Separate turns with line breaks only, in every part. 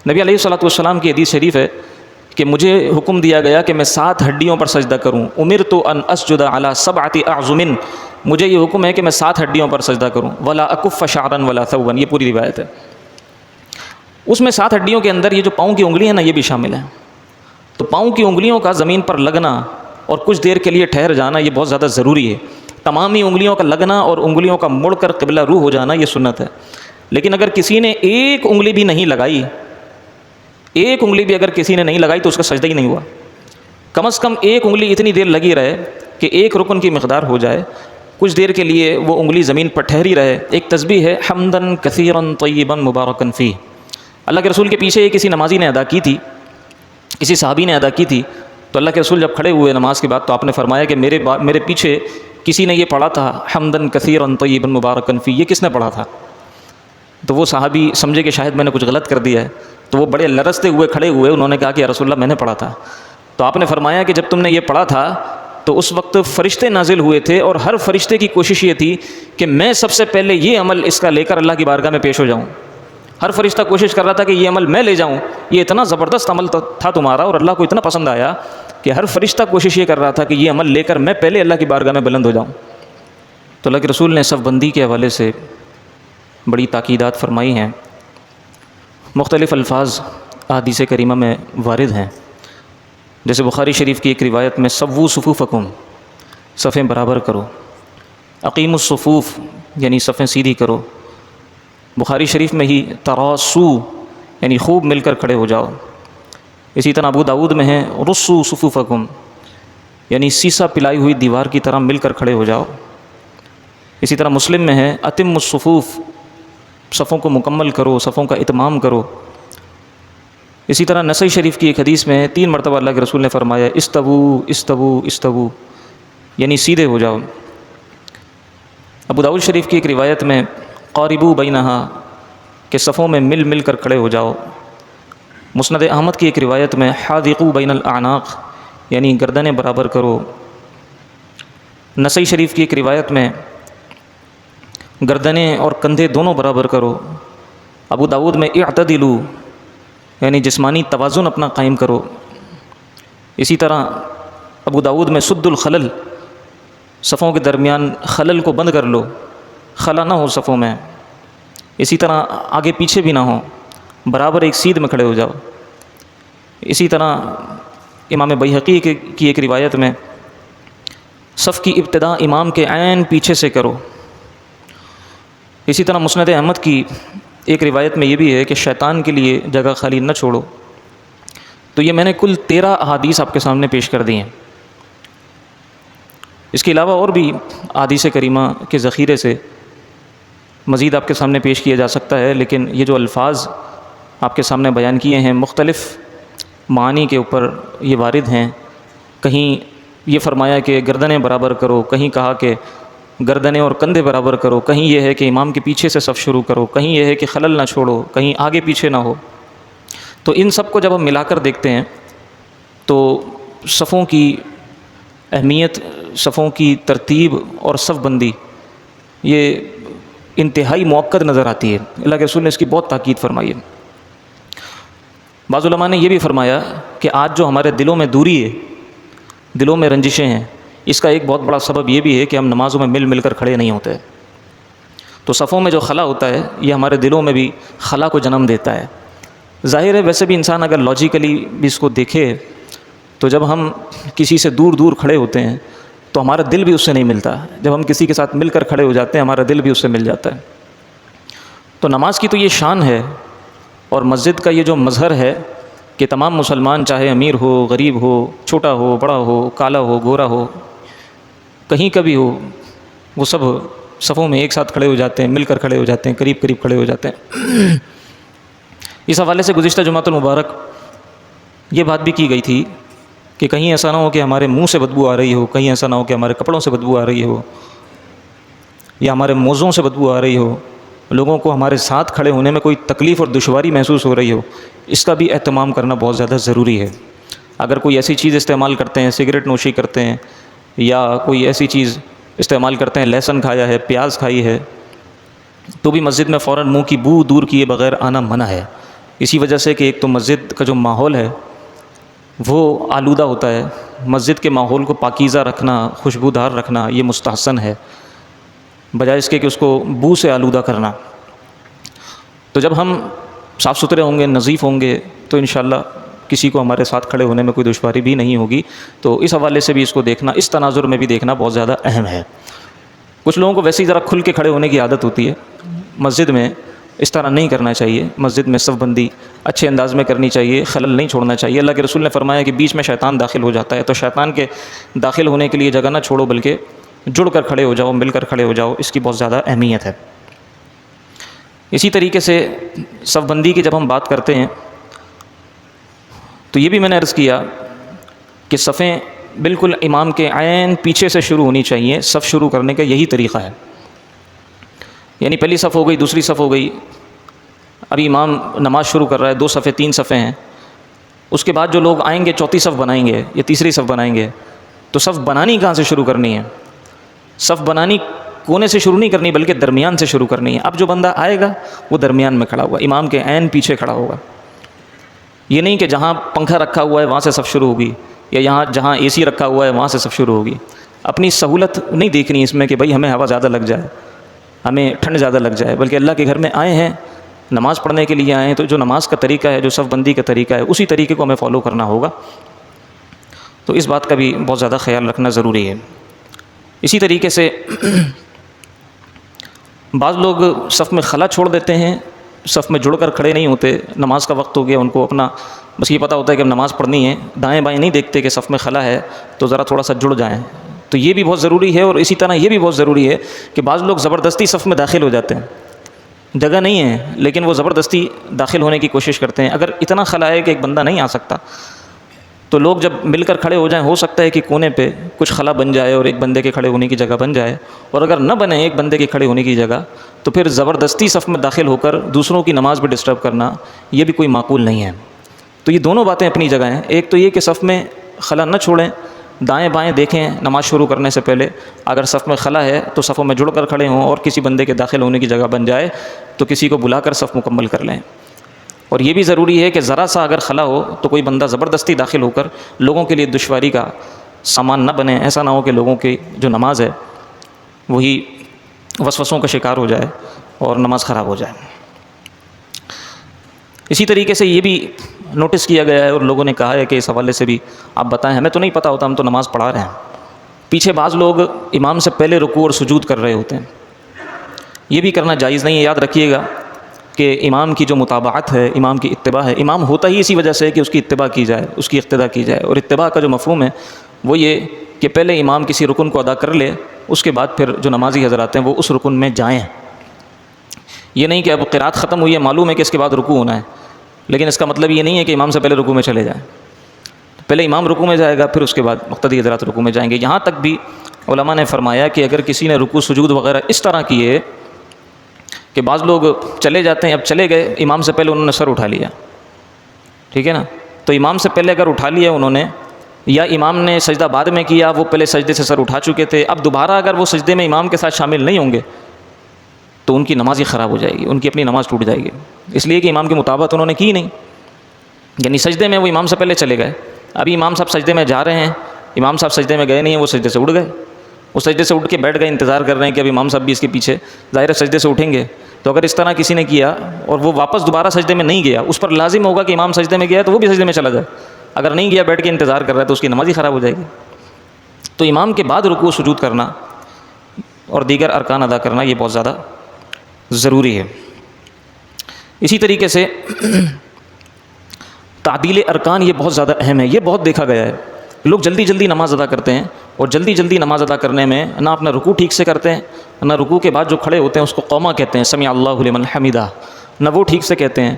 نبی علیہ الصلوۃ والسلام کی حدیث شریف ہے کہ مجھے حکم دیا گیا کہ میں 7 ہڈیوں پر سجدہ کروں. امرت ان اسجد علی 7 اعظم، مجھے یہ حکم ہے کہ میں 7 ہڈیوں پر سجدہ کروں. ولا اکف شعرا ولا ثوبا، یہ پوری روایت ہے. اس میں 7 ہڈیوں کے اندر یہ جو پاؤں کی انگلیاں ہیں نا، یہ بھی شامل ہیں. تو پاؤں کی انگلیوں کا زمین پر لگنا اور کچھ دیر کے لیے ٹھہر جانا یہ بہت زیادہ ضروری ہے. تمام ہی انگلیوں کا لگنا اور انگلیوں کا مڑ کر قبلہ رو ہو جانا یہ سنت ہے. لیکن اگر کسی نے ایک انگلی بھی نہیں لگائی، ایک انگلی بھی اگر کسی نے نہیں لگائی تو اس کا سجدہ ہی نہیں ہوا. کم از کم ایک انگلی اتنی دیر لگی رہے کہ ایک رکن کی مقدار ہو جائے، کچھ دیر کے لیے وہ انگلی زمین پر ٹھہری رہے. ایک تسبیح ہے حمدن کثیرا طیبا مبارکا فیہ. اللہ کے رسول کے پیچھے یہ کسی نمازی نے ادا کی تھی، کسی صحابی نے ادا کی تھی. تو اللہ کے رسول جب کھڑے ہوئے نماز کے بعد تو آپ نے فرمایا کہ میرے پیچھے کسی نے یہ پڑھا تھا حمدن کثیرا طیبا مبارکا فیہ، یہ کس نے پڑھا تھا؟ تو وہ صحابی سمجھے کہ شاید میں نے کچھ غلط کر دیا ہے، تو وہ بڑے لرزتے ہوئے کھڑے ہوئے. انہوں نے کہا کہ یا رسول اللہ میں نے پڑھا تھا. تو آپ نے فرمایا کہ جب تم نے یہ پڑھا تھا تو اس وقت فرشتے نازل ہوئے تھے اور ہر فرشتے کی کوشش یہ تھی کہ میں سب سے پہلے یہ عمل اس کا لے کر اللہ کی بارگاہ میں پیش ہو جاؤں. ہر فرشتہ کوشش کر رہا تھا کہ یہ عمل میں لے جاؤں. یہ اتنا زبردست عمل تھا تمہارا اور اللہ کو اتنا پسند آیا کہ ہر فرشتہ کوشش یہ کر رہا تھا کہ یہ عمل لے کر میں پہلے اللہ کی بارگاہ میں بلند ہو جاؤں. تو اللہ کے رسول نے صف بندی کے حوالے سے بڑی تاکیدات فرمائی ہیں. مختلف الفاظ احادیث کریمہ میں وارد ہیں. جیسے بخاری شریف کی ایک روایت میں سووا صفوفکم، صفیں برابر کرو. اقیموا الصفوف یعنی صفیں سیدھی کرو. بخاری شریف میں ہی تراصو یعنی خوب مل کر کھڑے ہو جاؤ. اسی طرح ابو داؤد میں ہے رصوا صفوفکم یعنی سیسا پلائی ہوئی دیوار کی طرح مل کر کھڑے ہو جاؤ. اسی طرح مسلم میں ہے اتموا الصفوف، صفوں کو مکمل کرو، صفوں کا اتمام کرو. اسی طرح نسائی شریف کی ایک حدیث میں 3 مرتبہ اللہ کے رسول نے فرمایا استوو استوو استوو یعنی سیدھے ہو جاؤ. ابو داؤد شریف کی ایک روایت میں قاربو بینہا کہ صفوں میں مل مل کر کھڑے ہو جاؤ. مسند احمد کی ایک روایت میں حاذقو بین الاعناق یعنی گردنیں برابر کرو. نسائی شریف کی ایک روایت میں گردنیں اور کندھے دونوں برابر کرو. ابو داؤد میں اعتدلوا یعنی جسمانی توازن اپنا قائم کرو. اسی طرح ابو داؤد میں سد الخلل، صفوں کے درمیان خلل کو بند کر لو، خلا نہ ہو صفوں میں. اسی طرح آگے پیچھے بھی نہ ہو، برابر ایک سیدھ میں کھڑے ہو جاؤ. اسی طرح امام بیہقی کی ایک روایت میں صف کی ابتدا امام کے عین پیچھے سے کرو. اسی طرح مسند احمد کی ایک روایت میں یہ بھی ہے کہ شیطان کے لیے جگہ خالی نہ چھوڑو. تو یہ میں نے کل 13 احادیث آپ کے سامنے پیش کر دی ہیں. اس کے علاوہ اور بھی احادیث کریمہ کے ذخیرے سے مزید آپ کے سامنے پیش کیا جا سکتا ہے، لیکن یہ جو الفاظ آپ کے سامنے بیان کیے ہیں مختلف معانی کے اوپر یہ وارد ہیں. کہیں یہ فرمایا کہ گردنیں برابر کرو، کہیں کہا کہ گردنیں اور کندھے برابر کرو، کہیں یہ ہے کہ امام کے پیچھے سے صف شروع کرو، کہیں یہ ہے کہ خلل نہ چھوڑو، کہیں آگے پیچھے نہ ہو. تو ان سب کو جب ہم ملا کر دیکھتے ہیں تو صفوں کی اہمیت، صفوں کی ترتیب اور صف بندی یہ انتہائی موقت نظر آتی ہے. اللہ کے رسول نے اس کی بہت تاکید فرمائی ہے. بعض علماء نے یہ بھی فرمایا کہ آج جو ہمارے دلوں میں دوری ہے، دلوں میں رنجشیں ہیں، اس کا ایک بہت بڑا سبب یہ بھی ہے کہ ہم نمازوں میں مل مل کر کھڑے نہیں ہوتے. تو صفوں میں جو خلا ہوتا ہے یہ ہمارے دلوں میں بھی خلا کو جنم دیتا ہے. ظاہر ہے ویسے بھی انسان اگر لاجیکلی بھی اس کو دیکھے تو جب ہم کسی سے دور دور کھڑے ہوتے ہیں تو ہمارا دل بھی اس سے نہیں ملتا. جب ہم کسی کے ساتھ مل کر کھڑے ہو جاتے ہیں ہمارا دل بھی اس سے مل جاتا ہے. تو نماز کی تو یہ شان ہے اور مسجد کا یہ جو مظہر ہے کہ تمام مسلمان چاہے امیر ہو، غریب ہو، چھوٹا ہو، بڑا ہو، کالا ہو، گورا ہو، کہیں کا بھی ہو، وہ سب صفوں میں ایک ساتھ کھڑے ہو جاتے ہیں، مل کر کھڑے ہو جاتے ہیں، قریب قریب کھڑے ہو جاتے ہیں. اس حوالے سے گزشتہ جمعۃ المبارک یہ بات بھی کی گئی تھی کہ کہیں ایسا نہ ہو کہ ہمارے منہ سے بدبو آ رہی ہو، کہیں ایسا نہ ہو کہ ہمارے کپڑوں سے بدبو آ رہی ہو یا ہمارے موزوں سے بدبو آ رہی ہو، لوگوں کو ہمارے ساتھ کھڑے ہونے میں کوئی تکلیف اور دشواری محسوس ہو رہی ہو. اس کا بھی اہتمام کرنا بہت زیادہ ضروری ہے. اگر کوئی ایسی چیز استعمال کرتے ہیں، سگریٹ نوشی کرتے ہیں یا کوئی ایسی چیز استعمال کرتے ہیں، لہسن کھایا ہے، پیاز کھائی ہے، تو بھی مسجد میں فوراً منہ کی بو دور کیے بغیر آنا منع ہے. اسی وجہ سے کہ ایک تو مسجد کا جو ماحول ہے وہ آلودہ ہوتا ہے، مسجد کے ماحول کو پاکیزہ رکھنا، خوشبودار رکھنا یہ مستحسن ہے، بجائے اس کے کہ اس کو بو سے آلودہ کرنا۔ تو جب ہم صاف ستھرے ہوں گے، نظیف ہوں گے، تو انشاءاللہ کسی کو ہمارے ساتھ کھڑے ہونے میں کوئی دشواری بھی نہیں ہوگی۔ تو اس حوالے سے بھی اس کو دیکھنا، اس تناظر میں بھی دیکھنا بہت زیادہ اہم ہے۔ کچھ لوگوں کو ویسے ہی ذرا کھل کے کھڑے ہونے کی عادت ہوتی ہے، مسجد میں اس طرح نہیں کرنا چاہیے، مسجد میں صف بندی اچھے انداز میں کرنی چاہیے، خلل نہیں چھوڑنا چاہیے۔ اللہ کے رسول نے فرمایا کہ بیچ میں شیطان داخل ہو جاتا ہے، تو شیطان کے داخل ہونے کے لیے جگہ نہ چھوڑو، بلکہ جڑ کر کھڑے ہو جاؤ، مل کر کھڑے ہو جاؤ، اس کی بہت زیادہ اہمیت ہے۔ اسی طریقے سے صف بندی کی جب ہم بات کرتے ہیں تو یہ بھی میں نے عرض کیا کہ صفیں بالکل امام کے عین پیچھے سے شروع ہونی چاہیے۔ صف شروع کرنے کا یہی طریقہ ہے، یعنی پہلی صف ہو گئی، دوسری صف ہو گئی، ابھی امام نماز شروع کر رہا ہے، 2 صفیں 3 صفیں ہیں، اس کے بعد جو لوگ آئیں گے چوتھی صف بنائیں گے یا تیسری صف بنائیں گے، تو صف بنانی کہاں سے شروع کرنی ہے؟ صف بنانی کونے سے شروع نہیں کرنی بلکہ درمیان سے شروع کرنی ہے۔ اب جو بندہ آئے گا وہ درمیان میں کھڑا ہوگا، امام کے عین پیچھے کھڑا ہوگا۔ یہ نہیں کہ جہاں پنکھا رکھا ہوا ہے وہاں سے صف شروع ہوگی، یا جہاں اے سی رکھا ہوا ہے وہاں سے صف شروع ہوگی۔ اپنی سہولت نہیں دیکھنی اس میں کہ بھئی ہمیں ہوا زیادہ لگ جائے، ہمیں ٹھنڈ زیادہ لگ جائے، بلکہ اللہ کے گھر میں آئے ہیں، نماز پڑھنے کے لیے آئے ہیں، تو جو نماز کا طریقہ ہے، جو صف بندی کا طریقہ ہے، اسی طریقے کو ہمیں فالو کرنا ہوگا۔ تو اس بات کا بھی بہت زیادہ خیال رکھنا ضروری ہے۔ اسی طریقے سے بعض لوگ صف میں خلا چھوڑ دیتے ہیں، صف میں جڑ کر کھڑے نہیں ہوتے، نماز کا وقت ہو گیا، ان کو اپنا بس یہ پتہ ہوتا ہے کہ اب نماز پڑھنی ہے، دائیں بائیں نہیں دیکھتے کہ صف میں خلا ہے تو ذرا تھوڑا سا جڑ جائیں۔ تو یہ بھی بہت ضروری ہے، اور اسی طرح یہ بھی بہت ضروری ہے کہ بعض لوگ زبردستی صف میں داخل ہو جاتے ہیں، جگہ نہیں ہے لیکن وہ زبردستی داخل ہونے کی کوشش کرتے ہیں۔ اگر اتنا خلا ہے کہ ایک بندہ نہیں آ سکتا تو لوگ جب مل کر کھڑے ہو جائیں، ہو سکتا ہے کہ کونے پہ کچھ خلا بن جائے اور ایک بندے کے کھڑے ہونے کی جگہ بن جائے، اور اگر نہ بنے ایک بندے کے کھڑے ہونے کی جگہ تو پھر زبردستی صف میں داخل ہو کر دوسروں کی نماز بھی ڈسٹرب کرنا یہ بھی کوئی معقول نہیں ہے۔ تو یہ دونوں باتیں اپنی جگہ ہیں، ایک تو یہ کہ صف میں خلا نہ چھوڑیں، دائیں بائیں دیکھیں نماز شروع کرنے سے پہلے، اگر صف میں خلا ہے تو صفوں میں جڑ کر کھڑے ہوں، اور کسی بندے کے داخل ہونے کی جگہ بن جائے تو کسی کو بلا کر صف مکمل کر لیں۔ اور یہ بھی ضروری ہے کہ ذرا سا اگر خلا ہو تو کوئی بندہ زبردستی داخل ہو کر لوگوں کے لیے دشواری کا سامان نہ بنے، ایسا نہ ہو کہ لوگوں کی جو نماز ہے وہی وسوسوں کا شکار ہو جائے اور نماز خراب ہو جائے۔ اسی طریقے سے یہ بھی نوٹس کیا گیا ہے اور لوگوں نے کہا ہے کہ اس حوالے سے بھی آپ بتائیں، ہمیں تو نہیں پتہ ہوتا، ہم تو نماز پڑھا رہے ہیں۔ پیچھے بعض لوگ امام سے پہلے رکوع اور سجود کر رہے ہوتے ہیں، یہ بھی کرنا جائز نہیں ہے۔ یاد رکھیے گا کہ امام کی جو متابعت ہے، امام کی اتباع ہے، امام ہوتا ہی اسی وجہ سے ہے کہ اس کی اتباع کی جائے، اس کی اقتداء کی جائے، اور اتباع کا جو مفہوم ہے وہ یہ کہ پہلے امام کسی رکن کو ادا کر لے، اس کے بعد پھر جو نمازی حضرات ہیں وہ اس رکن میں جائیں۔ یہ نہیں کہ اب قرات ختم ہوئی ہے، معلوم ہے کہ اس کے بعد رکوع ہونا ہے، لیکن اس کا مطلب یہ نہیں ہے کہ امام سے پہلے رکوع میں چلے جائیں۔ پہلے امام رکوع میں جائے گا، پھر اس کے بعد مقتدی حضرات رکوع میں جائیں گے۔ یہاں تک بھی علماء نے فرمایا کہ اگر کسی نے رکوع سجود وغیرہ اس طرح کیے کہ بعض لوگ چلے جاتے ہیں، اب چلے گئے امام سے پہلے انہوں نے سر اٹھا لیا، ٹھیک ہے نا، تو امام سے پہلے اگر اٹھا لیا انہوں نے، یا امام نے سجدہ بعد میں کیا، وہ پہلے سجدے سے سر اٹھا چکے تھے، اب دوبارہ اگر وہ سجدے میں امام کے ساتھ شامل نہیں ہوں گے تو ان کی نماز ہی خراب ہو جائے گی، ان کی اپنی نماز ٹوٹ جائے گی، اس لیے کہ امام کی مطابقت انہوں نے کی نہیں۔ یعنی سجدے میں وہ امام سے پہلے چلے گئے، ابھی امام صاحب سجدے میں جا رہے ہیں، امام صاحب سجدے میں گئے نہیں ہیں، وہ سجدے سے اٹھ گئے، وہ سجدے سے اٹھ کے بیٹھ گئے، انتظار کر رہے ہیں کہ ابھی امام صاحب بھی اس کے پیچھے ظاہر سجدے سے اٹھیں گے۔ تو اگر اس طرح کسی نے کیا اور وہ واپس دوبارہ سجدے میں نہیں گیا، اس پر لازم ہوگا کہ امام سجدے میں گیا تو وہ بھی سجدے میں چلا جائے، اگر نہیں گیا بیٹھ کے انتظار کر رہا ہے تو اس کی نماز ہی خراب ہو جائے گی۔ تو امام کے بعد رکوع سجود کرنا اور دیگر ارکان ادا کرنا یہ بہت زیادہ ضروری ہے۔ اسی طریقے سے تعدیل ارکان یہ بہت زیادہ اہم ہے، یہ بہت دیکھا گیا ہے، لوگ جلدی جلدی نماز ادا کرتے ہیں، اور جلدی جلدی نماز ادا کرنے میں نہ اپنا رکوع ٹھیک سے کرتے ہیں، نہ رکوع کے بعد جو کھڑے ہوتے ہیں اس کو قوما کہتے ہیں، سمع اللہ لمن حمدہ، نہ وہ ٹھیک سے کہتے ہیں،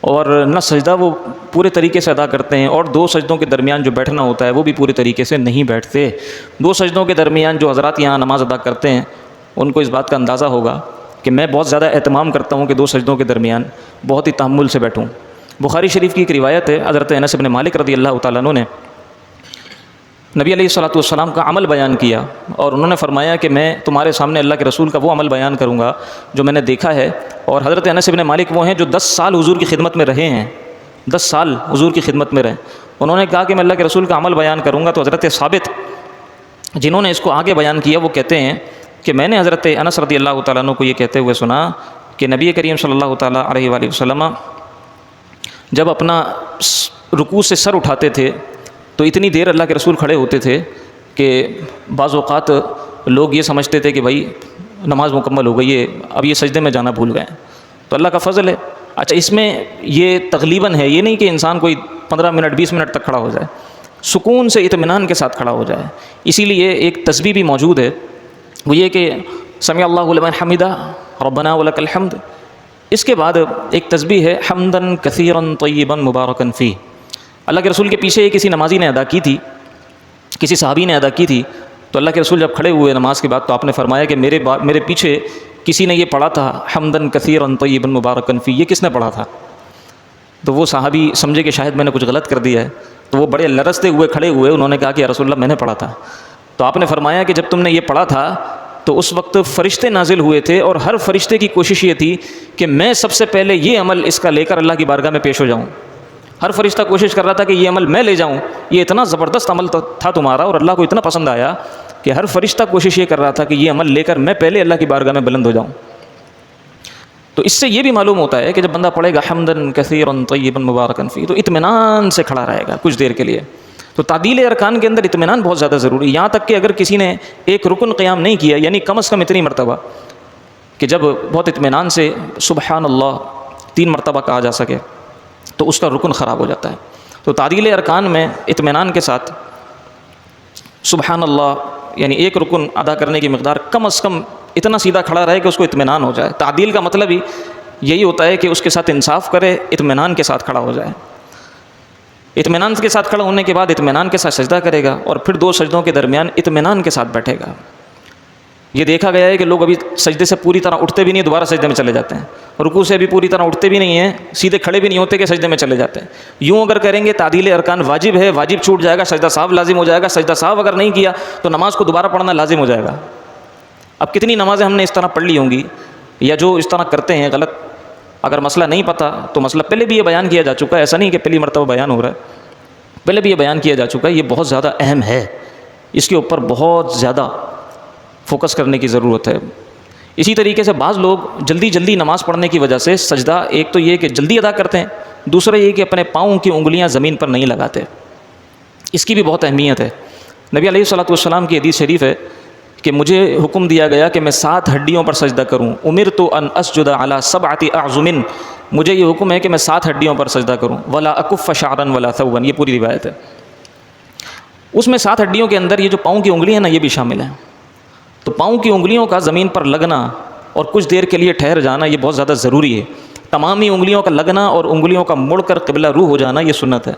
اور نہ سجدہ وہ پورے طریقے سے ادا کرتے ہیں، اور 2 سجدوں کے درمیان جو بیٹھنا ہوتا ہے وہ بھی پورے طریقے سے نہیں بیٹھتے۔ 2 سجدوں کے درمیان جو حضرات یہاں نماز ادا کرتے ہیں ان کو اس بات کا اندازہ ہوگا کہ میں بہت زیادہ اہتمام کرتا ہوں کہ 2 سجدوں کے درمیان بہت ہی تحمل سے بیٹھوں۔ بخاری شریف کی ایک روایت ہے، حضرت انس بن مالک رضی اللہ تعالیٰ عنہ نے نبی علیہ الصلوۃ والسلام کا عمل بیان کیا، اور انہوں نے فرمایا کہ میں تمہارے سامنے اللہ کے رسول کا وہ عمل بیان کروں گا جو میں نے دیکھا ہے۔ اور حضرت انس بن مالک وہ ہیں جو 10 سال حضور کی خدمت میں رہے ہیں، 10 سال حضور کی خدمت میں رہے۔ انہوں نے کہا کہ میں اللہ کے رسول کا عمل بیان کروں گا، تو حضرت ثابت جنہوں نے اس کو آگے بیان کیا وہ کہتے ہیں کہ میں نے حضرت انس رضی اللہ تعالیٰ عنہ کو یہ کہتے ہوئے سنا کہ نبی کریم صلی اللہ تعالیٰ علیہ وآلہ وسلم جب اپنا رکوع سے سر اٹھاتے تھے تو اتنی دیر اللہ کے رسول کھڑے ہوتے تھے کہ بعض اوقات لوگ یہ سمجھتے تھے کہ بھائی نماز مکمل ہو گئی ہے، اب یہ سجدے میں جانا بھول گئے۔ تو اللہ کا فضل ہے۔ اچھا، اس میں یہ تغلیباً ہے، یہ نہیں کہ انسان کوئی 15 منٹ 20 منٹ تک کھڑا ہو جائے، سکون سے اطمینان کے ساتھ کھڑا ہو جائے۔ اسی لیے ایک تسبیح بھی موجود ہے، وہ یہ کہ سمع اللہ لمن حمدہ ربنا ولک الحمد۔ اس کے بعد ایک تسبیح ہے حمدن کثیرا طیبا مبارکا فیہ۔ اللہ کے رسول کے پیچھے کسی نمازی نے ادا کی تھی، کسی صحابی نے ادا کی تھی، تو اللہ کے رسول جب کھڑے ہوئے نماز کے بعد تو آپ نے فرمایا کہ میرے پیچھے کسی نے یہ پڑھا تھا حمدن کثیرا طیبا مبارکا فیہ، یہ کس نے پڑھا تھا؟ تو وہ صحابی سمجھے کہ شاید میں نے کچھ غلط کر دیا ہے، تو وہ بڑے لرزتے ہوئے کھڑے ہوئے، انہوں نے کہا کہ یا رسول اللہ میں نے پڑھا تھا۔ تو آپ نے فرمایا کہ جب تم نے یہ پڑھا تھا تو اس وقت فرشتے نازل ہوئے تھے، اور ہر فرشتے کی کوشش یہ تھی کہ میں سب سے پہلے یہ عمل اس کا لے کر اللہ کی بارگاہ میں پیش ہو جاؤں۔ ہر فرشتہ کوشش کر رہا تھا کہ یہ عمل میں لے جاؤں، یہ اتنا زبردست عمل تھا تمہارا اور اللہ کو اتنا پسند آیا کہ ہر فرشتہ کوشش یہ کر رہا تھا کہ یہ عمل لے کر میں پہلے اللہ کی بارگاہ میں بلند ہو جاؤں۔ تو اس سے یہ بھی معلوم ہوتا ہے کہ جب بندہ پڑھے گا حمدن کثیرا طیبا مبارکا فیہ تو اطمینان سے کھڑا رہے گا کچھ دیر کے لیے۔ تو تعدیل ارکان کے اندر اطمینان بہت زیادہ ضروری ہے، یہاں تک کہ اگر کسی نے ایک رکن قیام نہیں کیا، یعنی کم از کم اتنی مرتبہ کہ جب بہت اطمینان سے سبحان اللہ 3 مرتبہ کہا جا سکے تو اس کا رکن خراب ہو جاتا ہے۔ تو تعدیل ارکان میں اطمینان کے ساتھ سبحان اللہ یعنی ایک رکن ادا کرنے کی مقدار کم از کم اتنا سیدھا کھڑا رہے کہ اس کو اطمینان ہو جائے۔ تعدیل کا مطلب ہی یہی ہوتا ہے کہ اس کے ساتھ انصاف کرے، اطمینان کے ساتھ کھڑا ہو جائے۔ اطمینان کے ساتھ کھڑا ہونے کے بعد اطمینان کے ساتھ سجدہ کرے گا، اور پھر 2 سجدوں کے درمیان اطمینان کے ساتھ بیٹھے گا۔ یہ دیکھا گیا ہے کہ لوگ ابھی سجدے سے پوری طرح اٹھتے بھی نہیں، دوبارہ سجدے میں چلے جاتے ہیں، رکوع سے بھی پوری طرح اٹھتے بھی نہیں ہیں، سیدھے کھڑے بھی نہیں ہوتے کہ سجدے میں چلے جاتے ہیں۔ یوں اگر کریں گے تعدیل ارکان واجب ہے، واجب چھوٹ جائے گا، سجدہ سہو لازم ہو جائے گا، سجدہ سہو اگر نہیں کیا تو نماز کو دوبارہ پڑھنا لازم ہو جائے گا۔ اب کتنی نمازیں ہم نے اس طرح پڑھ لی ہوں گی، یا جو اس طرح کرتے ہیں غلط، اگر مسئلہ نہیں پتہ تو مسئلہ پہلے بھی یہ بیان کیا جا چکا ہے، ایسا نہیں کہ پہلی مرتبہ بیان ہو رہا ہے، پہلے بھی یہ بیان کیا جا چکا ہے، یہ بہت زیادہ اہم ہے، اس کے اوپر بہت زیادہ فوکس کرنے کی ضرورت ہے۔ اسی طریقے سے بعض لوگ جلدی نماز پڑھنے کی وجہ سے سجدہ ایک تو یہ کہ جلدی ادا کرتے ہیں، دوسرا یہ کہ اپنے پاؤں کی انگلیاں زمین پر نہیں لگاتے، اس کی بھی بہت اہمیت ہے۔ نبی علیہ الصلوۃ والسلام کی حدیث شریف ہے کہ مجھے حکم دیا گیا کہ میں 7 ہڈیوں پر سجدہ کروں، امرت ان اسجد علی 7 اعظم، مجھے یہ حکم ہے کہ میں 7 ہڈیوں پر سجدہ کروں، ولا اکف شعرا ولا ثوبا، یہ پوری روایت ہے۔ اس میں 7 ہڈیوں کے اندر یہ جو پاؤں کی انگلیاں ہیں نا، یہ بھی شامل ہیں۔ تو پاؤں کی انگلیوں کا زمین پر لگنا اور کچھ دیر کے لیے ٹھہر جانا یہ بہت زیادہ ضروری ہے۔ تمامی انگلیوں کا لگنا اور انگلیوں کا مڑ کر قبلہ رو ہو جانا یہ سنت ہے،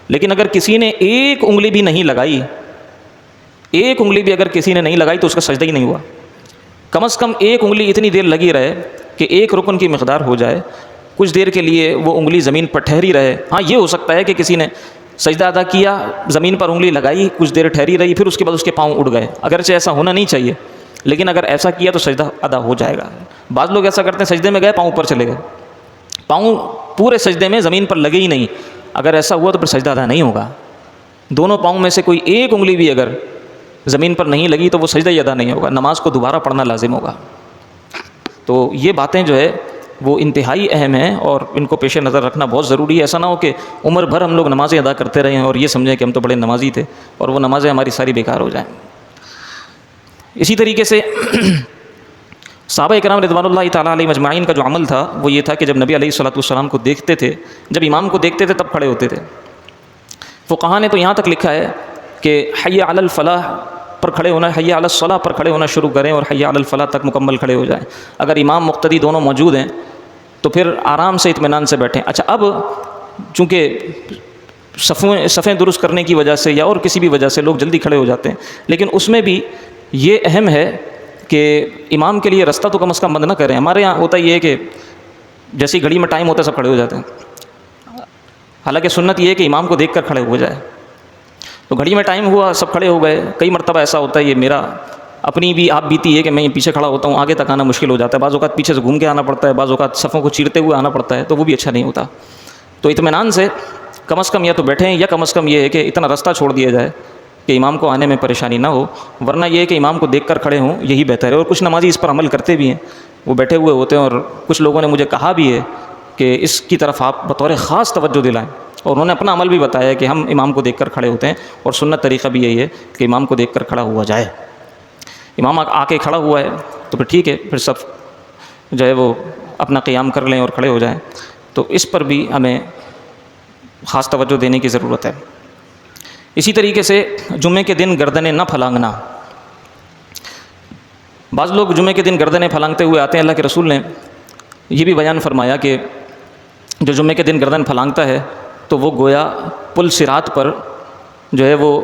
لیکن اگر کسی نے ایک انگلی بھی نہیں لگائی، ایک انگلی بھی اگر کسی نے نہیں لگائی تو اس کا سجدہ ہی نہیں ہوا۔ کم از کم ایک انگلی اتنی دیر لگی رہے کہ ایک رکن کی مقدار ہو جائے، کچھ دیر کے لیے وہ انگلی زمین پر ٹھہری رہے۔ ہاں یہ ہو سکتا ہے کہ کسی نے سجدہ ادا کیا، زمین پر انگلی لگائی، کچھ دیر ٹھہری رہی، پھر اس کے بعد اس کے پاؤں اڑ گئے، اگرچہ ایسا ہونا نہیں چاہیے، لیکن اگر ایسا کیا تو سجدہ ادا ہو جائے گا۔ بعض لوگ ایسا کرتے ہیں، سجدے میں گئے پاؤں اوپر چلے گئے، پاؤں پورے سجدے میں زمین پر لگے ہی نہیں، اگر ایسا ہوا تو پھر سجدہ ادا نہیں ہوگا۔ دونوں پاؤں میں سے کوئی ایک انگلی بھی اگر زمین پر نہیں لگی تو وہ سجدہ ہی ادا نہیں ہوگا، نماز کو دوبارہ پڑھنا لازم ہوگا۔ تو یہ باتیں جو ہے وہ انتہائی اہم ہیں اور ان کو پیش نظر رکھنا بہت ضروری ہے۔ ایسا نہ ہو کہ عمر بھر ہم لوگ نمازیں ادا کرتے رہے ہیں اور یہ سمجھیں کہ ہم تو بڑے نمازی تھے اور وہ نمازیں ہماری ساری بیکار ہو جائیں۔ اسی طریقے سے صحابہ اکرام رضوان اللہ تعالیٰ علیہ مجمعین کا جو عمل تھا وہ یہ تھا کہ جب نبی علیہ الصلوۃ والسلام کو دیکھتے تھے، جب امام کو دیکھتے تھے تب کھڑے ہوتے تھے۔ فقہاء نے تو یہاں تک لکھا ہے کہ حی علی الفلاح پر کھڑے ہونا، حی علی الصلاح پر کھڑے ہونا شروع کریں اور حی علی الفلاح تک مکمل کھڑے ہو جائیں۔ اگر امام مقتدی دونوں موجود ہیں تو پھر آرام سے اطمینان سے بیٹھیں۔ اچھا، اب چونکہ صفیں درست کرنے کی وجہ سے یا اور کسی بھی وجہ سے لوگ جلدی کھڑے ہو جاتے ہیں، لیکن اس میں بھی یہ اہم ہے کہ امام کے لیے رستہ تو کم از کم بند نہ کریں۔ ہمارے یہاں ہوتا یہ ہے کہ جیسی گھڑی میں ٹائم ہوتا ہے سب کھڑے ہو جاتے ہیں، حالانکہ سنت یہ ہے کہ امام کو دیکھ کر کھڑے ہو جائے۔ تو گھڑی میں ٹائم ہوا، سب کھڑے ہو گئے. کئی مرتبہ ایسا ہوتا ہے، یہ میرا اپنی بھی آپ بیتی ہے کہ میں پیچھے کھڑا ہوتا ہوں، آگے تک آنا مشکل ہو جاتا ہے. بعض اوقات پیچھے سے گھوم کے آنا پڑتا ہے، بعض اوقات صفوں کو چیرتے ہوئے آنا پڑتا ہے، تو وہ بھی اچھا نہیں ہوتا. تو اطمینان سے کم از کم یا تو بیٹھیں، یا کم از کم یہ ہے کہ اتنا راستہ چھوڑ دیا جائے کہ امام کو آنے میں پریشانی نہ ہو. ورنہ یہ ہے کہ امام کو دیکھ کر کھڑے ہوں، یہی بہتر ہے. اور کچھ نمازی اس پر عمل کرتے بھی ہیں، وہ بیٹھے ہوئے ہوتے ہیں. اور کچھ لوگوں نے مجھے کہا بھی ہے کہ اس کی طرف آپ بطور خاص توجہ دلائیں. اور انہوں نے اپنا عمل بھی بتایا کہ ہم امام کو دیکھ کر کھڑے ہوتے ہیں، اور سنت طریقہ بھی یہی ہے کہ امام کو دیکھ کر کھڑا ہوا جائے. امام آ کے کھڑا ہوا ہے تو پھر ٹھیک ہے، پھر سب جو ہے وہ اپنا قیام کر لیں اور کھڑے ہو جائیں. تو اس پر بھی ہمیں خاص توجہ دینے کی ضرورت ہے. اسی طریقے سے جمعے کے دن گردنیں نہ پھلانگنا. بعض لوگ جمعے کے دن گردنیں پھلانگتے ہوئے آتے ہیں. اللہ کے رسول نے یہ بھی بیان فرمایا کہ جو جمعے کے دن گردن پھلانگتا ہے تو وہ گویا پل صراط پر جو ہے وہ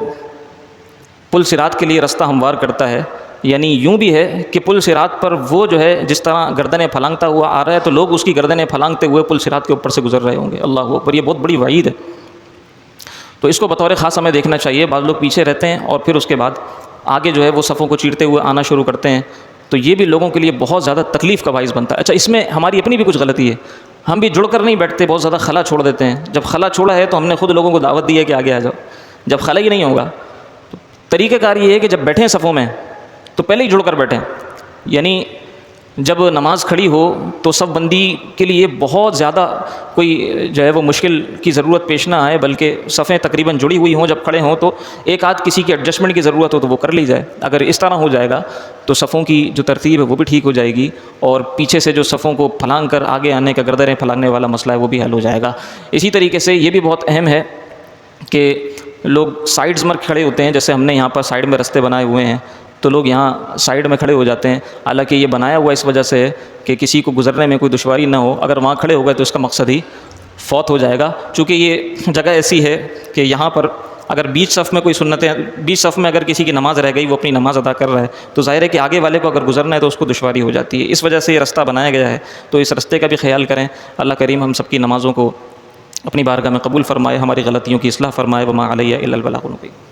پل صراط کے لیے رستہ ہموار کرتا ہے. یعنی یوں بھی ہے کہ پل صراط پر وہ جو ہے جس طرح گردنیں پھلانگتا ہوا آ رہا ہے تو لوگ اس کی گردنیں پھلانگتے ہوئے پل صراط کے اوپر سے گزر رہے ہوں گے. اللہ اکبر، یہ بہت بڑی وعید ہے. تو اس کو بطور خاص ہمیں دیکھنا چاہیے. بعض لوگ پیچھے رہتے ہیں اور پھر اس کے بعد آگے جو ہے وہ صفوں کو چیرتے ہوئے آنا شروع کرتے ہیں. تو یہ بھی لوگوں کے لیے بہت زیادہ تکلیف کا باعث بنتا ہے. اچھا، اس میں ہماری اپنی بھی کچھ غلطی ہے. ہم بھی جڑ کر نہیں بیٹھتے، بہت زیادہ خلا چھوڑ دیتے ہیں. جب خلا چھوڑا ہے تو ہم نے خود لوگوں کو دعوت دی ہے کہ آگے آ جاؤ. جب خلا ہی نہیں ہوگا تو طریقہ کار یہ ہے کہ جب بیٹھیں صفوں میں تو پہلے ہی جڑ کر بیٹھیں. یعنی جب نماز کھڑی ہو تو صف بندی کے لیے بہت زیادہ کوئی جو ہے وہ مشکل کی ضرورت پیش نہ آئے، بلکہ صفیں تقریباً جڑی ہوئی ہوں. جب کھڑے ہوں تو ایک آدھ کسی کی ایڈجسٹمنٹ کی ضرورت ہو تو وہ کر لی جائے. اگر اس طرح ہو جائے گا تو صفوں کی جو ترتیب ہے وہ بھی ٹھیک ہو جائے گی، اور پیچھے سے جو صفوں کو پھلانگ کر آگے آنے کا، گردنیں پھلانگنے والا مسئلہ ہے وہ بھی حل ہو جائے گا. اسی طریقے سے یہ بھی بہت اہم ہے کہ لوگ سائڈز میں کھڑے ہوتے ہیں. جیسے ہم نے یہاں پر سائڈ میں رستے بنائے ہوئے ہیں تو لوگ یہاں سائڈ میں کھڑے ہو جاتے ہیں. حالانکہ یہ بنایا ہوا اس وجہ سے ہے کہ کسی کو گزرنے میں کوئی دشواری نہ ہو. اگر وہاں کھڑے ہو گئے تو اس کا مقصد ہی فوت ہو جائے گا. چونکہ یہ جگہ ایسی ہے کہ یہاں پر اگر بیچ صف میں کوئی سنتیں، بیچ صف میں اگر کسی کی نماز رہ گئی، وہ اپنی نماز ادا کر رہا ہے، تو ظاہر ہے کہ آگے والے کو اگر گزرنا ہے تو اس کو دشواری ہو جاتی ہے. اس وجہ سے یہ رستہ بنایا گیا ہے. تو اس رستے کا بھی خیال کریں. اللہ کریم ہم سب کی نمازوں کو اپنی بارگاہ میں قبول فرمائے، ہماری غلطیوں کی اصلاح فرمائے. وما علیہ الا البلاغ المبین.